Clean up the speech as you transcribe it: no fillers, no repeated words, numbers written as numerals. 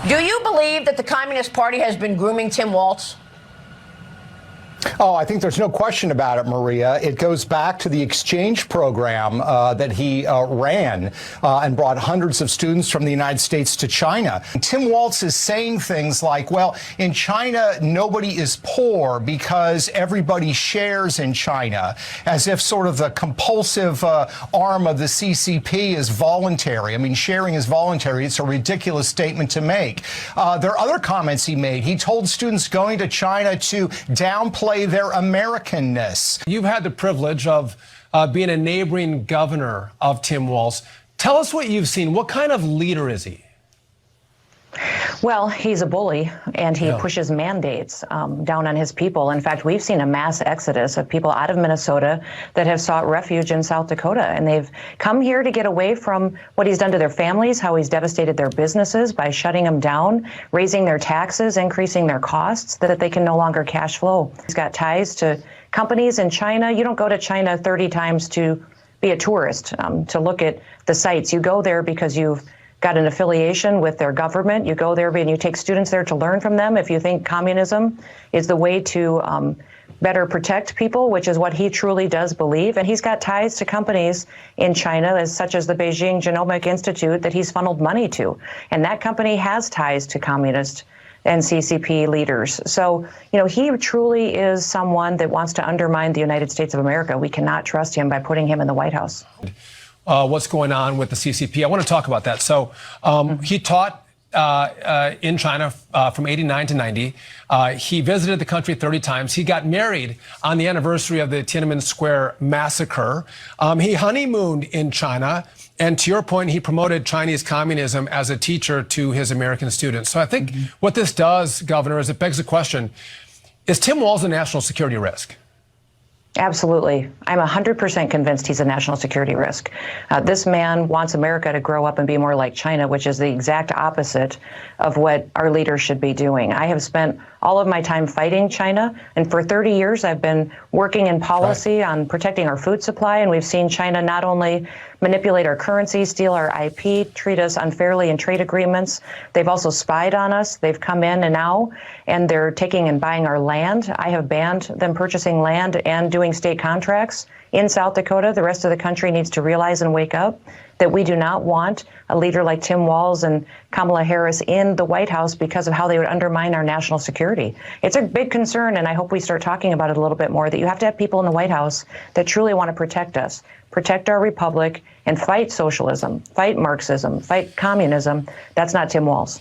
Do you believe that the Communist Party has been grooming Tim Walz? Oh, I think there's no question about it, Maria. It goes back to the exchange program that he ran and brought hundreds of students from the United States to China. Tim Walz is saying things like, well, in China, nobody is poor because everybody shares in China, as if sort of the compulsive arm of the CCP is voluntary. I mean, sharing is voluntary. It's a ridiculous statement to make. There are other comments he made. He told students going to China to downplay their Americanness. You've had the privilege of being a neighboring governor of Tim Walz. Tell us what you've seen. What kind of leader is he? Well, he's a bully, and he pushes mandates down on his people. In fact, we've seen a mass exodus of people out of Minnesota that have sought refuge in South Dakota, and they've come here to get away from what he's done to their families, how he's devastated their businesses by shutting them down, raising their taxes, increasing their costs, that they can no longer cash flow. He's got ties to companies in China. You don't go to China 30 times to be a tourist, to look at the sites. You go there because you've got an affiliation with their government. You go there and you take students there to learn from them. If you think communism is the way to better protect people, which is what he truly does believe. And he's got ties to companies in China, such as the Beijing Genomic Institute, that he's funneled money to. And that company has ties to communist and CCP leaders. So, you know, he truly is someone that wants to undermine the United States of America. We cannot trust him by putting him in the White House. What's going on with the CCP. I want to talk about that. So he taught in China from 89 to 90. He visited the country 30 times. He got married on the anniversary of the Tiananmen Square massacre. He honeymooned in China. And to your point, he promoted Chinese communism as a teacher to his American students. So I think what this does, Governor, is it begs the question, is Tim Walz a national security risk? Absolutely. I'm 100% convinced he's a national security risk. This man wants America to grow up and be more like China, which is the exact opposite of what our leaders should be doing. I have spent all of my time fighting China, and for 30 years I've been working in policy on protecting our food supply, and we've seen China not only manipulate our currency, steal our IP, treat us unfairly in trade agreements. They've also spied on us. They've come in and they're taking and buying our land. I have banned them purchasing land and doing state contracts in South Dakota. The rest of the country needs to realize and wake up that we do not want a leader like Tim Walz and Kamala Harris in the White House because of how they would undermine our national security. It's a big concern, and I hope we start talking about it a little bit more, that you have to have people in the White House that truly want to protect us, protect our republic, and fight socialism, fight Marxism, fight communism. That's not Tim Walz.